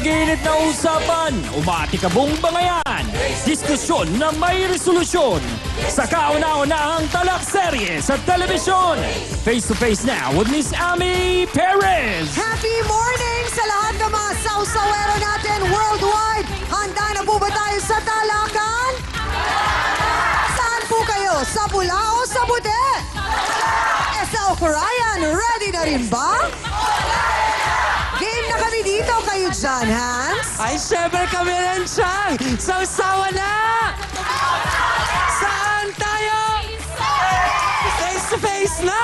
Mainit na usapan, umatikabong bangayan, diskusyon na may resolusyon sa kauna-unahang talakserye sa telebisyon. Face to face now with Miss Ami Perez. Happy morning sa lahat ng mga sausawero natin worldwide! Handa na po ba tayo sa talakan? Saan po kayo? Sa pula o sa puti? Sa Okurayan, ready na rin ba? Game na kami dito, kayo dyan, Hans? Ay, syempre kami rin siyang sausawa na! Saan tayo? Face to face na!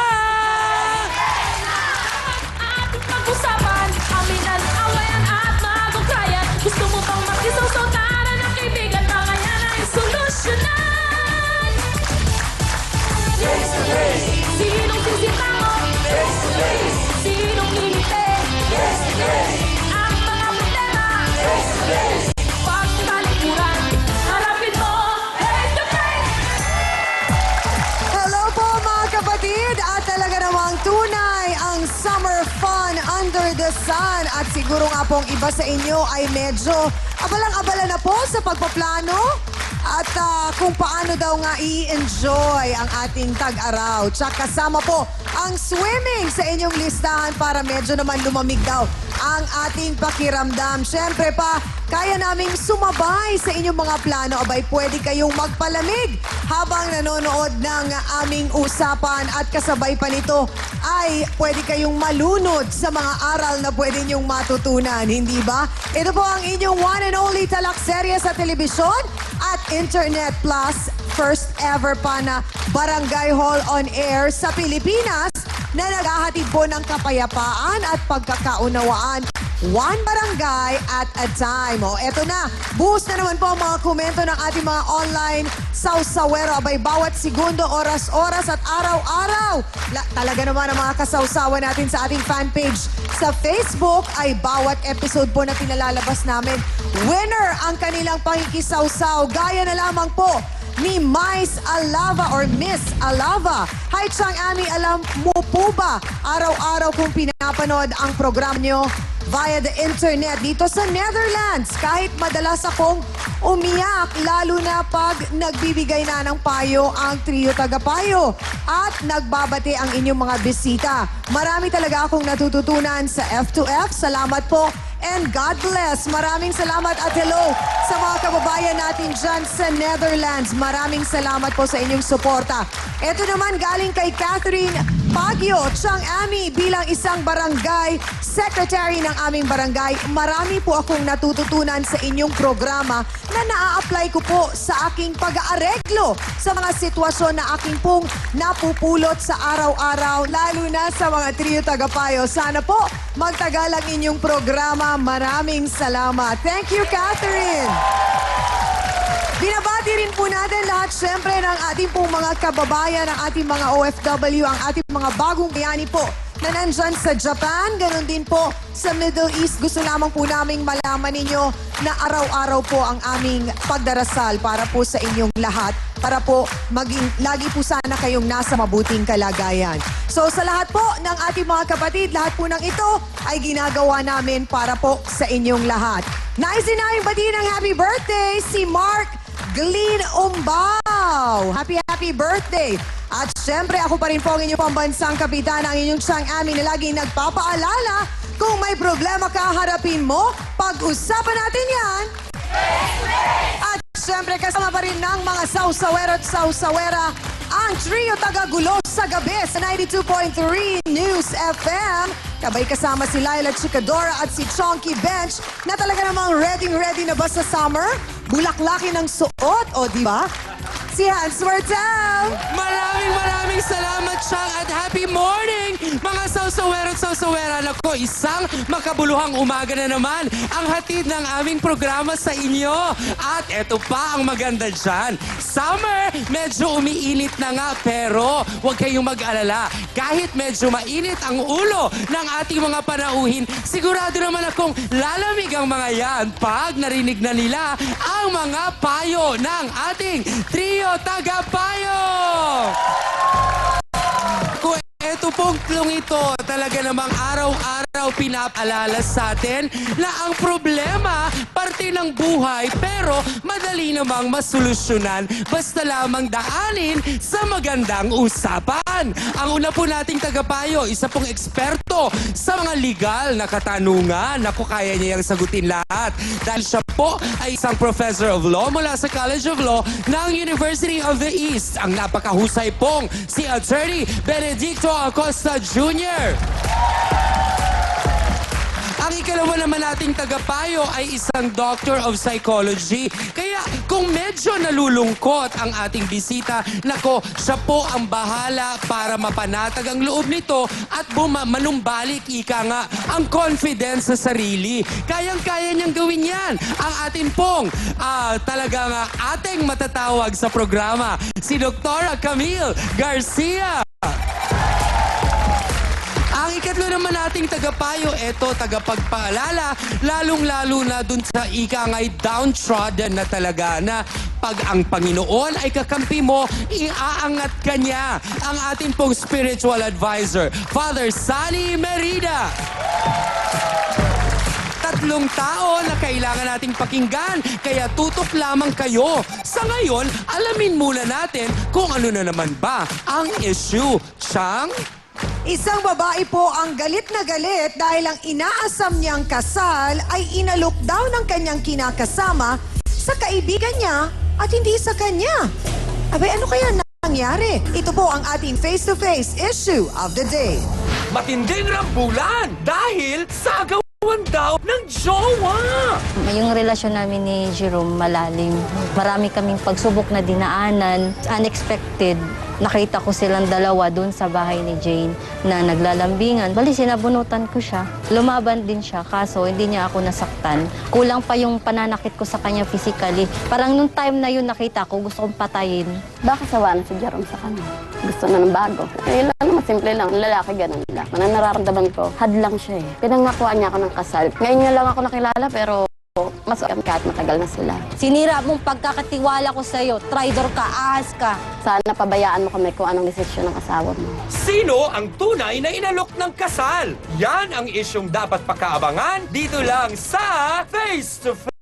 Ating pag-usapan, aminan, awayan at magugkayan. Gusto mo bang makisaw-saw taran ng kaibigan? Mga yan ay solusyonan. Sinong sisita mo? Sinong ngingiti? Ang mga problema? Pagtalikuran, harapin mo face to face. Hello po mga kapatid! At talaga namang tunay ang summer fun under the sun. At siguro nga pong iba sa inyo ay medyo abalang-abala na po sa pagpaplano. At kung paano daw nga i-enjoy ang ating tag-araw. Tsaka kasama po ang swimming sa inyong listahan para medyo naman lumamig daw ang ating pakiramdam. Siyempre pa, kaya naming sumabay sa inyong mga plano. Abay, pwede kayong magpalamig habang nanonood ng aming usapan. At kasabay pa nito ay pwede kayong malunod sa mga aral na pwede niyong matutunan. Hindi ba? Ito po ang inyong one and only talakserye sa telebisyon at Internet Plus. First ever pa na Barangay Hall on Air sa Pilipinas na naghahatid po ng kapayapaan at pagkakaunawaan. One barangay at a time. O, eto na. Buhos na naman po ang mga komento ng ating mga online sausawero. Abay, bawat segundo, oras-oras at araw-araw. Talaga naman ang mga kasawsawa natin sa ating fan page sa Facebook ay bawat episode po na pinalalabas namin. Winner ang kanilang pangikisawsaw. Gaya na lamang po ni Mais Alava or Miss Alava. Hi, Chang Ami, alam mo po ba araw-araw kung pinapanood ang program nyo via the internet dito sa Netherlands? Kahit madalas akong umiyak, lalo na pag nagbibigay na ng payo ang trio tagapayo at nagbabati ang inyong mga bisita. Marami talaga akong natututunan sa F2F. Salamat po. And God bless. Maraming salamat at hello sa mga kababayan natin dyan sa Netherlands. Maraming salamat po sa inyong suporta. Ito naman galing kay Catherine Pagyo, Chang Ami, bilang isang barangay secretary ng aming barangay. Marami po akong natututunan sa inyong programa na naa-apply ko po sa aking pag-aareglo sa mga sitwasyon na aking pong napupulot sa araw-araw, lalo na sa mga trio tagapayo. Sana po magtagal ang inyong programa. Maraming salamat. Thank you, Catherine. Binabati rin po natin lahat siyempre ng ating pong mga kababayan, ang ating mga OFW, ang ating mga bagong bayani po na nandyan sa Japan, ganun din po sa Middle East. Gusto lamang po naming malaman ninyo na araw-araw po ang aming pagdarasal para po sa inyong lahat, para po maging lagi po sana kayong nasa mabuting kalagayan. So sa lahat po ng ating mga kapatid, lahat po ng ito ay ginagawa namin para po sa inyong lahat. Nais din namin batiin ng happy birthday si Mark Glean Umbao. Happy birthday! At syempre, ako pa rin po ang inyong pambansang kapitan, ang inyong Chang Ami na laging nagpapaalala kung may problema ka, harapin mo. Pag-usapan natin yan. At syempre, kasama pa rin ng mga sausawero at sausawera ang trio tagagulo sa gabi sa 92.3 News FM. Kabay kasama si Laila Chikadora at si Chonky Bench na talaga namang ready na ba sa summer? Bulaklakin ng suot, o di ba? Si Hans Martel. Maraming salamat, Chang, at happy morning, mga sausawero at sausawera. Nako, isang makabuluhang umaga na naman ang hatid ng aming programa sa inyo. At eto pa ang maganda dyan. Summer, medyo umiinit na nga, pero huwag kayong mag-alala. Kahit medyo mainit ang ulo ng ating mga panauhin, sigurado naman akong lalamig ang mga yan pag narinig na nila ang mga payo ng ating trio tagapayo. Kung eto pong tlong ito, talaga namang araw-araw araw pinapaalala sa atin na ang problema parte ng buhay pero madali namang masolusyonan basta lamang daanin sa magandang usapan. Ang una po nating tagapayo, isa pong eksperto sa mga legal na katanungan. Naku, kaya niya yung sagutin lahat. Dahil siya po ay isang professor of law mula sa College of Law ng University of the East. Ang napakahusay pong si Attorney Benedicto Acosta Jr. Ang ikalawa naman nating tagapayo ay isang Doctor of Psychology. Kaya kung medyo nalulungkot ang ating bisita, nako, siya po ang bahala para mapanatag ang loob nito at manumbalik, ika nga, ang confidence sa sarili. Kayang-kaya niyang gawin yan. Ang atin pong talagang ating matatawag sa programa, si Dr. Camille Garcia. Ang ikatlo naman nating tagapayo, eto, tagapagpaalala, lalong-lalo na dun sa ika nga'y downtrodden na talaga na pag ang Panginoon ay kakampi mo, iaangat ka niya. Ang ating pong spiritual advisor, Father Sunny Merida. Tatlong tao na kailangan nating pakinggan, kaya tutok lamang kayo. Sa ngayon, alamin muna natin kung ano na naman ba ang issue. Siyang... Isang babae po ang galit na galit dahil ang inaasam niyang kasal ay inalok daw ng kanyang kinakasama sa kaibigan niya at hindi sa kanya. Abay, ano kaya nangyari? Ito po ang ating face-to-face issue of the day. Matinding rambulan dahil sa agawan daw ng jowa. Yung relasyon namin ni Jerome malalim. Marami kaming pagsubok na dinaanan. Unexpected. Nakita ko silang dalawa doon sa bahay ni Jane na naglalambingan. Bali, sinabunutan ko siya. Lumaban din siya, kaso hindi niya ako nasaktan. Kulang pa yung pananakit ko sa kanya physically. Parang nung time na yun nakita ko, gusto kong patayin. Baka sawa na si Jerome sa kanya. Gusto na ng bago. Eh, lang naman, simple lang. Lalaki ganun lang. Nararamdaman ko, hadlang siya eh. Pinangakuan niya ako ng kasal. Ngayon niya lang ako nakilala pero mas kahit matagal na sila. Sinira mong pagkakatiwala ko sa'yo. Traidor ka, ahas ka. Sana pabayaan mo kami kung anong desisyon ng asawa mo. Sino ang tunay na inalok ng kasal? Yan ang isyong dapat pakaabangan dito lang sa Face to Face.